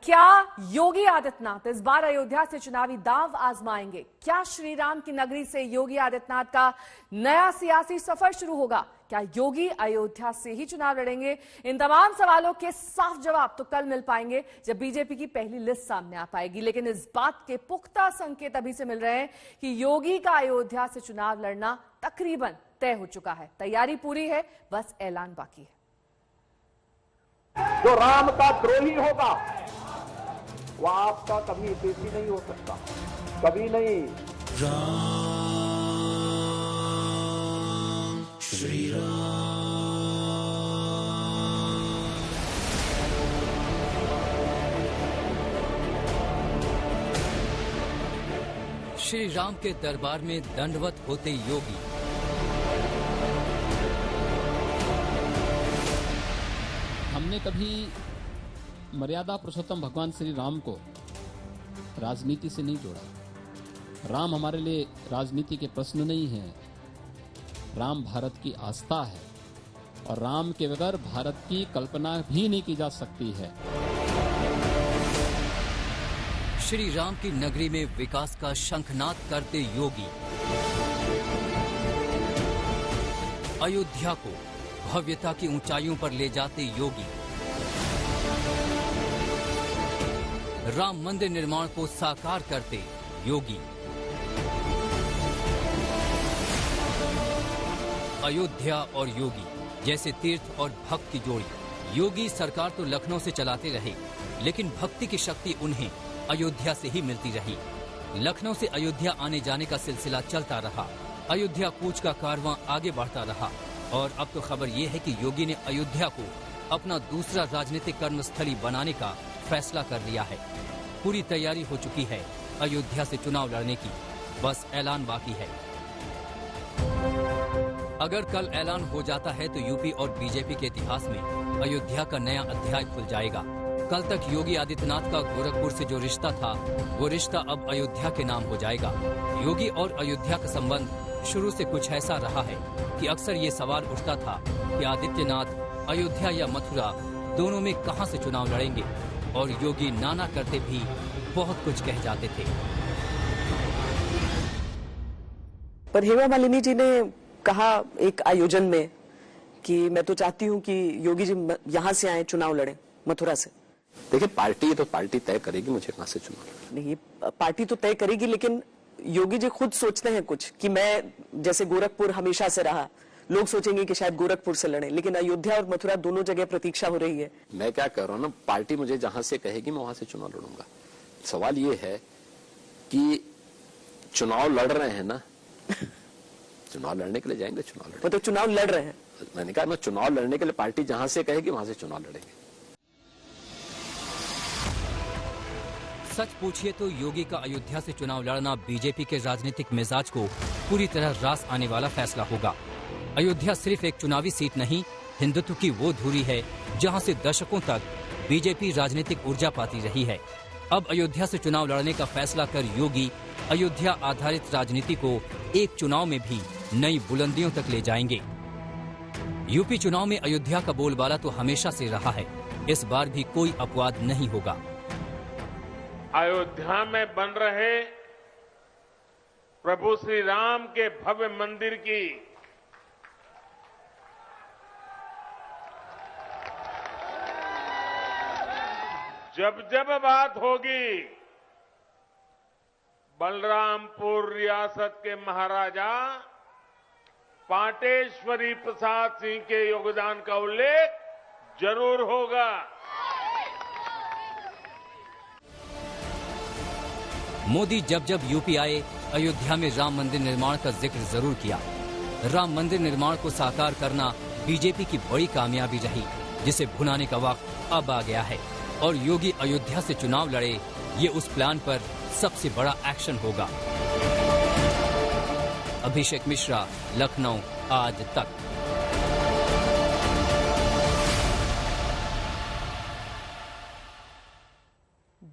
क्या योगी आदित्यनाथ इस बार अयोध्या से चुनावी दांव आजमाएंगे? क्या श्री राम की नगरी से योगी आदित्यनाथ का नया सियासी सफर शुरू होगा? क्या योगी अयोध्या से ही चुनाव लड़ेंगे? इन तमाम सवालों के साफ जवाब तो कल मिल पाएंगे जब बीजेपी की पहली लिस्ट सामने आ पाएगी। लेकिन इस बात के पुख्ता संकेत अभी से मिल रहे हैं कि योगी का अयोध्या से चुनाव लड़ना तकरीबन तय हो चुका है। तैयारी पूरी है, बस ऐलान बाकी है। जो राम का द्रोही होगा वह आपका कभी हितैषी नहीं हो सकता, कभी नहीं। राम श्री राम। श्री राम के दरबार में दंडवत होते योगी। हमने कभी मर्यादा पुरुषोत्तम भगवान श्री राम को राजनीति से नहीं जोड़ा। राम हमारे लिए राजनीति के प्रश्न नहीं है। राम भारत की आस्था है और राम के बगैर भारत की कल्पना भी नहीं की जा सकती है। श्री राम की नगरी में विकास का शंखनाद करते योगी। अयोध्या को भव्यता की ऊंचाइयों पर ले जाते योगी। राम मंदिर निर्माण को साकार करते योगी। अयोध्या और योगी जैसे तीर्थ और भक्त की जोड़ी। योगी सरकार तो लखनऊ से चलाते रहे, लेकिन भक्ति की शक्ति उन्हें अयोध्या से ही मिलती रही। लखनऊ से अयोध्या आने जाने का सिलसिला चलता रहा। अयोध्या कूच का कारवां आगे बढ़ता रहा और अब तो खबर ये है कि योगी ने अयोध्या को अपना दूसरा राजनीतिक कर्मस्थली बनाने का फैसला कर लिया है। पूरी तैयारी हो चुकी है अयोध्या से चुनाव लड़ने की, बस ऐलान बाकी है। अगर कल ऐलान हो जाता है तो यूपी और बीजेपी के इतिहास में अयोध्या का नया अध्याय खुल जाएगा। कल तक योगी आदित्यनाथ का गोरखपुर से जो रिश्ता था, वो रिश्ता अब अयोध्या के नाम हो जाएगा। योगी और अयोध्या का संबंध शुरू से कुछ ऐसा रहा है कि अक्सर ये सवाल उठता था कि आदित्यनाथ अयोध्या या मथुरा दोनों में कहां से चुनाव लड़ेंगे, और योगी नाना करते भी बहुत कुछ कह जाते थे। पर हेमा मालिनी जी ने कहा एक आयोजन में कि मैं तो चाहती हूं कि योगी जी यहां से आए, चुनाव लड़े मथुरा से। देखिए, पार्टी तो पार्टी तय करेगी मुझे कहां से चुनाव लड़ना। नहीं, पार्टी तो तय करेगी, लेकिन योगी जी खुद सोचते हैं कुछ कि मैं जैसे गोरखपुर हमेशा से रहा, लोग सोचेंगे कि शायद गोरखपुर से लड़े, लेकिन अयोध्या और मथुरा दोनों जगह प्रतीक्षा हो रही है। मैं क्या कह रहा हूं ना, पार्टी मुझे जहां से कहेगी मैं वहां से चुनाव लड़ूंगा। सवाल ये है कि चुनाव लड़ रहे हैं ना चुनाव लड़ने के लिए जाएंगे, चुनाव लड़ेंगे। मतलब चुनाव लड़ रहे हैं। मैंने कहा मैं चुनाव लड़ने के लिए पार्टी जहां से कहेगी वहां से चुनाव लड़ेंगे। सच पूछिए तो योगी का अयोध्या से चुनाव लड़ना बीजेपी के राजनीतिक मिजाज को पूरी तरह रास आने वाला फैसला होगा। अयोध्या सिर्फ एक चुनावी सीट नहीं, हिंदुत्व की वो धुरी है जहां से दशकों तक बीजेपी राजनीतिक ऊर्जा पाती रही है। अब अयोध्या से चुनाव लड़ने का फैसला कर योगी अयोध्या आधारित राजनीति को एक चुनाव में भी नई बुलंदियों तक ले जाएंगे। यूपी चुनाव में अयोध्या का बोलबाला तो हमेशा से रहा है, इस बार भी कोई अपवाद नहीं होगा। अयोध्या में बन रहे प्रभु श्री राम के भव्य मंदिर की जब जब बात होगी, बलरामपुर रियासत के महाराजा पाटेश्वरी प्रसाद सिंह के योगदान का उल्लेख जरूर होगा। मोदी जब जब यूपी आए, अयोध्या में राम मंदिर निर्माण का जिक्र जरूर किया। राम मंदिर निर्माण को साकार करना बीजेपी की बड़ी कामयाबी रही, जिसे भुनाने का वक्त अब आ गया है। और योगी अयोध्या से चुनाव लड़े, ये उस प्लान पर सबसे बड़ा एक्शन होगा। अभिषेक मिश्रा, लखनऊ, आज तक।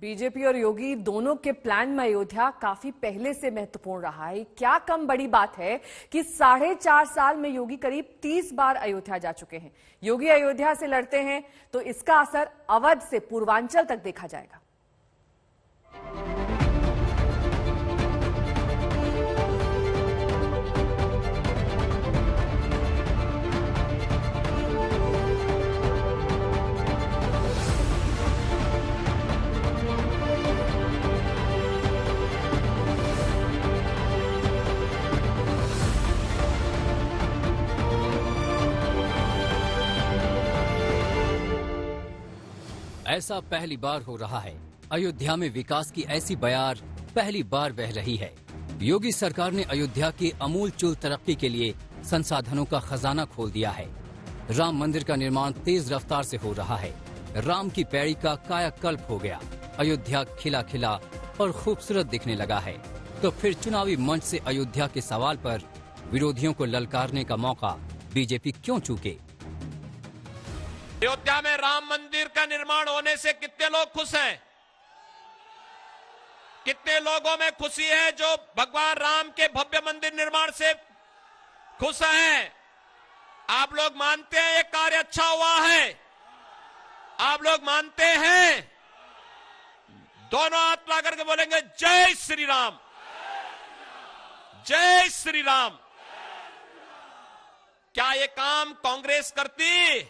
बीजेपी और योगी दोनों के प्लान में अयोध्या काफी पहले से महत्वपूर्ण रहा है। क्या कम बड़ी बात है कि 4.5 साल में योगी करीब 30 बार अयोध्या जा चुके हैं। योगी अयोध्या से लड़ते हैं तो इसका असर अवध से पूर्वांचल तक देखा जाएगा। ऐसा पहली बार हो रहा है। अयोध्या में विकास की ऐसी बयार पहली बार बह रही है। योगी सरकार ने अयोध्या की अमूलचूल तरक्की के लिए संसाधनों का खजाना खोल दिया है। राम मंदिर का निर्माण तेज रफ्तार से हो रहा है। राम की पैड़ी का कायाकल्प हो गया। अयोध्या खिला खिला और खूबसूरत दिखने लगा है। तो फिर चुनावी मंच से अयोध्या के सवाल पर विरोधियों को ललकारने का मौका बीजेपी क्यों चूके? अयोध्या में राम मंदिर का निर्माण होने से कितने लोग खुश हैं? कितने लोगों में खुशी है जो भगवान राम के भव्य मंदिर निर्माण से खुश हैं? आप लोग मानते हैं ये कार्य अच्छा हुआ है? आप लोग मानते हैं? दोनों हाथ ला करके बोलेंगे जय श्री राम, जय श्री राम। क्या ये काम कांग्रेस करती?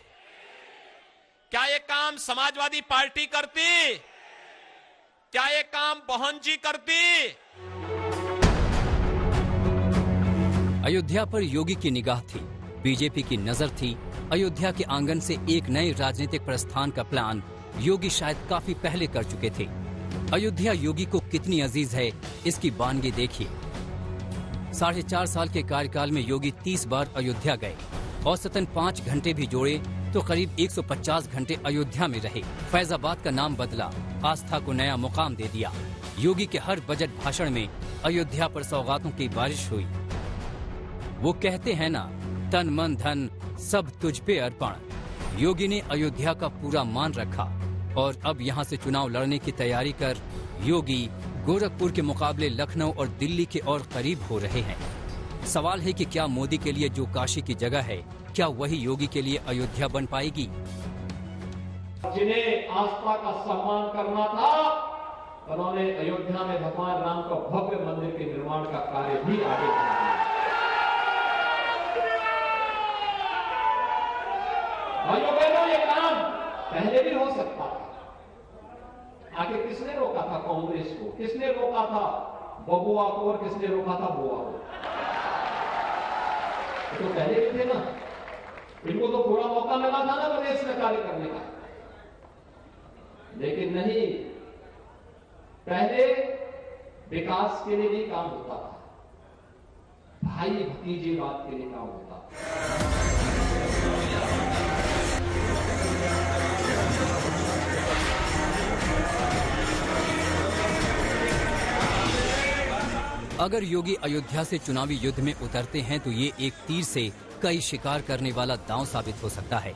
क्या ये काम समाजवादी पार्टी करती? क्या ये काम बहन जी करती? अयोध्या पर योगी की निगाह थी, बीजेपी की नजर थी। अयोध्या के आंगन से एक नए राजनीतिक प्रस्थान का प्लान योगी शायद काफी पहले कर चुके थे। अयोध्या योगी को कितनी अजीज है, इसकी बानगी देखिए। 4.5 साल के कार्यकाल में योगी 30 बार अयोध्या गए। औसतन 5 घंटे भी जोड़े तो करीब 150 घंटे अयोध्या में रहे। फैजाबाद का नाम बदला, आस्था को नया मुकाम दे दिया। योगी के हर बजट भाषण में अयोध्या पर सौगातों की बारिश हुई। वो कहते हैं ना, तन मन धन सब तुझ पे अर्पण। योगी ने अयोध्या का पूरा मान रखा और अब यहाँ से चुनाव लड़ने की तैयारी कर योगी गोरखपुर के मुकाबले लखनऊ और दिल्ली के और करीब हो रहे हैं। सवाल है कि क्या मोदी के लिए जो काशी की जगह है, क्या वही योगी के लिए अयोध्या बन पाएगी? जिन्हें आस्था का सम्मान करना था, उन्होंने अयोध्या में भगवान राम का भव्य मंदिर के निर्माण का कार्य भी आगे बढ़ाया। भाइयों बहनों, ये काम पहले भी हो सकता था। आखिर किसने रोका था कांग्रेस को? किसने रोका था बबुआ को और किसने रोका था बुआ को? तो पहले भी थे ना, इनको तो पूरा मौका मिला था ना प्रदेश में कार्य करने का। लेकिन नहीं, पहले विकास के लिए नहीं काम होता था, भाई भतीजे बात के लिए काम होता था। अगर योगी अयोध्या से चुनावी युद्ध में उतरते हैं तो ये एक तीर से कई शिकार करने वाला दांव साबित हो सकता है।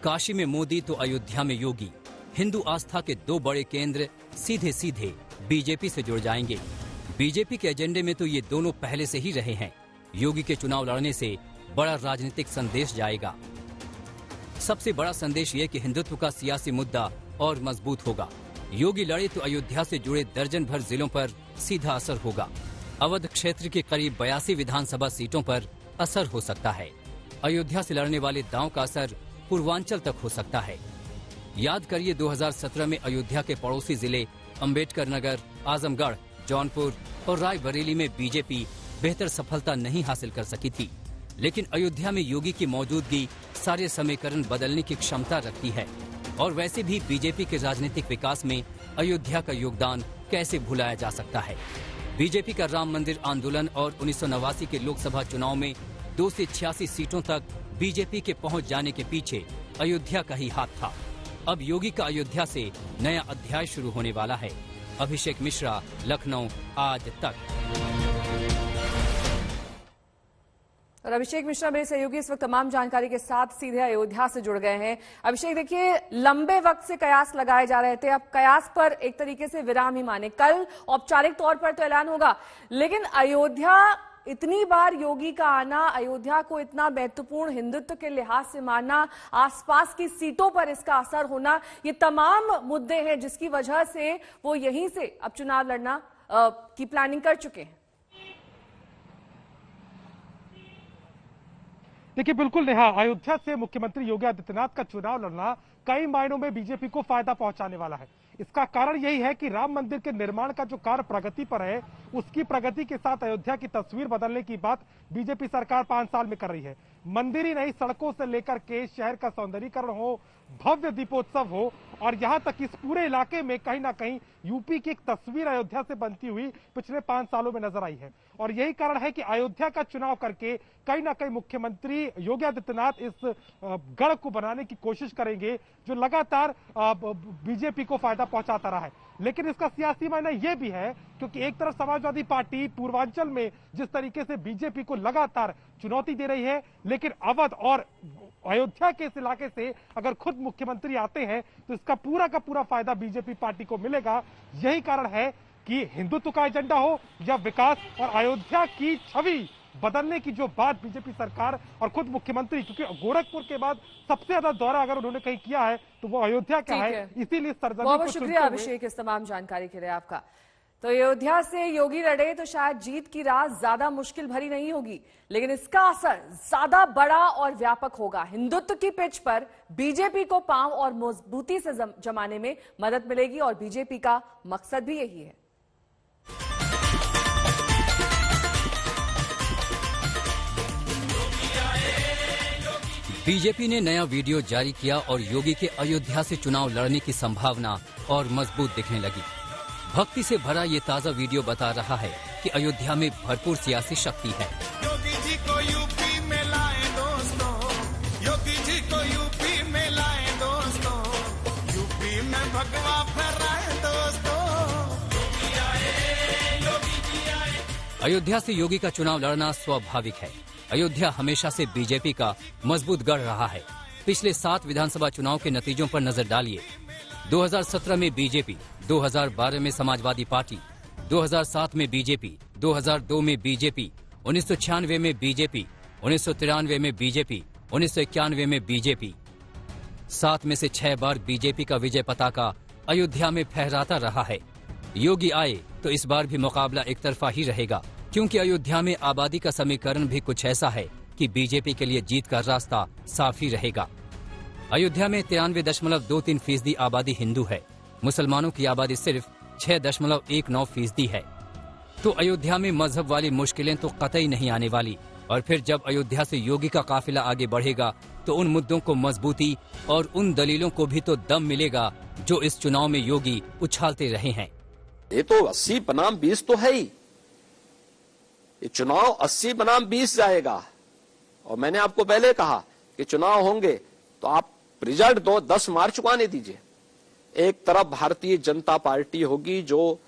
काशी में मोदी तो अयोध्या में योगी। हिंदू आस्था के 2 बड़े केंद्र सीधे सीधे बीजेपी से जुड़ जाएंगे। बीजेपी के एजेंडे में तो ये दोनों पहले से ही रहे हैं। योगी के चुनाव लड़ने से बड़ा राजनीतिक संदेश जाएगा। सबसे बड़ा संदेश ये कि हिंदुत्व का सियासी मुद्दा और मजबूत होगा। योगी लड़े तो अयोध्या से जुड़े दर्जन भर जिलों पर सीधा असर होगा। अवध क्षेत्र के करीब 82 विधानसभा सीटों पर असर हो सकता है। अयोध्या से लड़ने वाले दांव का असर पूर्वांचल तक हो सकता है। याद करिए 2017 में अयोध्या के पड़ोसी जिले अंबेडकर नगर, आजमगढ़, जौनपुर और रायबरेली में बीजेपी बेहतर सफलता नहीं हासिल कर सकी थी। लेकिन अयोध्या में योगी की मौजूदगी सारे समीकरण बदलने की क्षमता रखती है। और वैसे भी बीजेपी के राजनीतिक विकास में अयोध्या का योगदान कैसे भुलाया जा सकता है। बीजेपी का राम मंदिर आंदोलन और 1989 के लोकसभा चुनाव में 2 से 86 सीटों तक बीजेपी के पहुंच जाने के पीछे अयोध्या का ही हाथ था। अब योगी का अयोध्या से नया अध्याय शुरू होने वाला है। अभिषेक मिश्रा, लखनऊ, आज तक। और अभिषेक मिश्रा मेरे सहयोगी इस वक्त तमाम जानकारी के साथ सीधे अयोध्या से जुड़ गए हैं। अभिषेक, देखिए, लंबे वक्त से कयास लगाए जा रहे थे, अब कयास पर एक तरीके से विराम ही माने। कल औपचारिक तौर पर तो ऐलान होगा, लेकिन अयोध्या इतनी बार योगी का आना, अयोध्या को इतना महत्वपूर्ण हिंदुत्व के लिहाज से मानना, आसपास की सीटों पर इसका असर होना, ये तमाम मुद्दे हैं जिसकी वजह से वो यहीं से अब चुनाव लड़ना की प्लानिंग कर चुके हैं। देखिए, बिल्कुल नेहा, अयोध्या से मुख्यमंत्री योगी आदित्यनाथ का चुनाव लड़ना कई मायनों में बीजेपी को फायदा पहुंचाने वाला है। इसका कारण यही है कि राम मंदिर के निर्माण का जो कार्य प्रगति पर है, उसकी प्रगति के साथ अयोध्या की तस्वीर बदलने की बात बीजेपी सरकार 5 साल में कर रही है। मंदिर ही नहीं, सड़कों से लेकर के शहर का सौंदर्यीकरण हो, भव्य दीपोत्सव हो और यहां तक इस पूरे इलाके में कहीं ना कहीं यूपी की एक तस्वीर अयोध्या से बनती हुई पिछले 5 सालों में नजर आई है। और यही कारण है कि अयोध्या का चुनाव करके कहीं ना कहीं मुख्यमंत्री योगी आदित्यनाथ इस गढ़ को बनाने की कोशिश करेंगे जो लगातार बीजेपी को फायदा पहुंचाता रहा है। लेकिन इसका सियासी मायना यह भी है क्योंकि एक तरफ समाजवादी पार्टी पूर्वांचल में जिस तरीके से बीजेपी को लगातार चुनौती दे रही है, लेकिन अवध और अयोध्या के इस इलाके से अगर खुद मुख्यमंत्री आते हैं तो इसका पूरा का पूरा फायदा बीजेपी पार्टी को मिलेगा। यही कारण है कि हिंदुत्व का एजेंडा हो या विकास और अयोध्या की छवि बदलने की जो बात बीजेपी सरकार और खुद मुख्यमंत्री, क्योंकि गोरखपुर के बाद सबसे ज्यादा दौरा अगर उन्होंने कहीं किया है तो वो अयोध्या का है, इसीलिए सरजमी को बहुत शुक्रिया अभिषेक इस तमाम जानकारी के लिए आपका। तो अयोध्या से योगी लड़े तो शायद जीत की राह ज्यादा मुश्किल भरी नहीं होगी, लेकिन इसका असर ज्यादा बड़ा और व्यापक होगा। हिंदुत्व की पिच पर बीजेपी को पांव और मजबूती से जमाने में मदद मिलेगी और बीजेपी का मकसद भी यही है। बीजेपी ने नया वीडियो जारी किया और योगी के अयोध्या से चुनाव लड़ने की संभावना और मजबूत दिखने लगी। भक्ति से भरा ये ताजा वीडियो बता रहा है कि अयोध्या में भरपूर सियासी शक्ति है। योगी जी को यूपी में लाए दोस्तों, योगी जी को यूपी में लाए दोस्तों, यूपी में भगवा फहराए दोस्तों, योगी आए, योगी जी आए। अयोध्या से योगी का चुनाव लड़ना स्वाभाविक है। अयोध्या हमेशा से बीजेपी का मजबूत गढ़ रहा है। पिछले 7 विधानसभा चुनाव के नतीजों पर नजर डालिए। 2017 में बीजेपी, 2012 में समाजवादी पार्टी, 2007 में बीजेपी, 2002 में बीजेपी, 1996 में बीजेपी, 1993 में बीजेपी, 1991 में बीजेपी। 7 में से 6 बार बीजेपी का विजय पताका अयोध्या में फहराता रहा है। योगी आए तो इस बार भी मुकाबला एक तरफा ही रहेगा, क्योंकि अयोध्या में आबादी का समीकरण भी कुछ ऐसा है कि बीजेपी के लिए जीत का रास्ता साफ ही रहेगा। अयोध्या में 93.23% आबादी हिंदू है। मुसलमानों की आबादी सिर्फ 6.19% है। तो अयोध्या में मजहब वाली मुश्किलें तो कतई नहीं आने वाली। और फिर जब अयोध्या से योगी का काफिला आगे बढ़ेगा तो उन मुद्दों को मजबूती और उन दलीलों को भी तो दम मिलेगा जो इस चुनाव में योगी उछालते रहे हैं। ये तो 80 बनाम 20 तो है ही। ये चुनाव 80 बनाम 20 जाएगा। और मैंने आपको पहले कहा कि चुनाव होंगे तो आप रिजल्ट दो, 10 मार्च को आने दीजिए। एक तरफ भारतीय जनता पार्टी होगी जो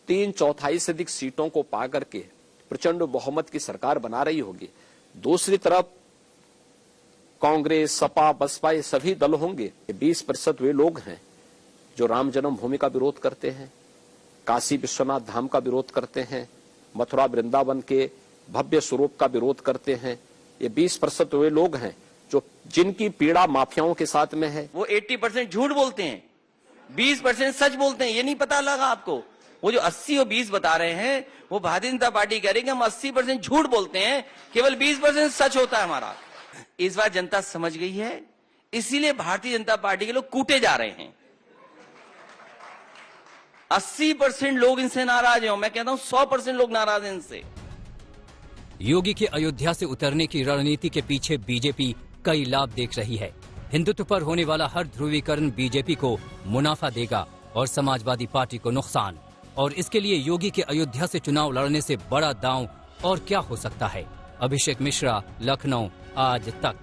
3/4 से अधिक सीटों को पा करके प्रचंड बहुमत की सरकार बना रही होगी। दूसरी तरफ कांग्रेस, सपा, बसपा ये सभी दल होंगे। 20% वे लोग हैं जो राम जन्मभूमि का विरोध करते हैं, काशी विश्वनाथ धाम का विरोध करते हैं, मथुरा वृंदावन के भव्य स्वरूप का विरोध करते हैं। ये 20% वे लोग हैं जो जिनकी पीड़ा माफियाओं के साथ में है। वो 80% झूठ बोलते हैं, 20% सच बोलते हैं। ये नहीं पता लगा आपको? वो जो 80 और 20 बता रहे हैं वो भारतीय जनता पार्टी कह रही है कि हम 80% झूठ बोलते हैं, केवल 20% सच होता है हमारा। इस बार जनता समझ गई है, इसीलिए भारतीय जनता पार्टी के लोग कूटे जा रहे हैं। 80% लोग इनसे नाराज हैं। मैं कहता हूं 100% लोग नाराज हैं इनसे। योगी के अयोध्या से उतरने की रणनीति के पीछे बीजेपी कई लाभ देख रही है। हिंदुत्व पर होने वाला हर ध्रुवीकरण बीजेपी को मुनाफा देगा और समाजवादी पार्टी को नुकसान। और इसके लिए योगी के अयोध्या से चुनाव लड़ने से बड़ा दांव और क्या हो सकता है। अभिषेक मिश्रा, लखनऊ, आज तक।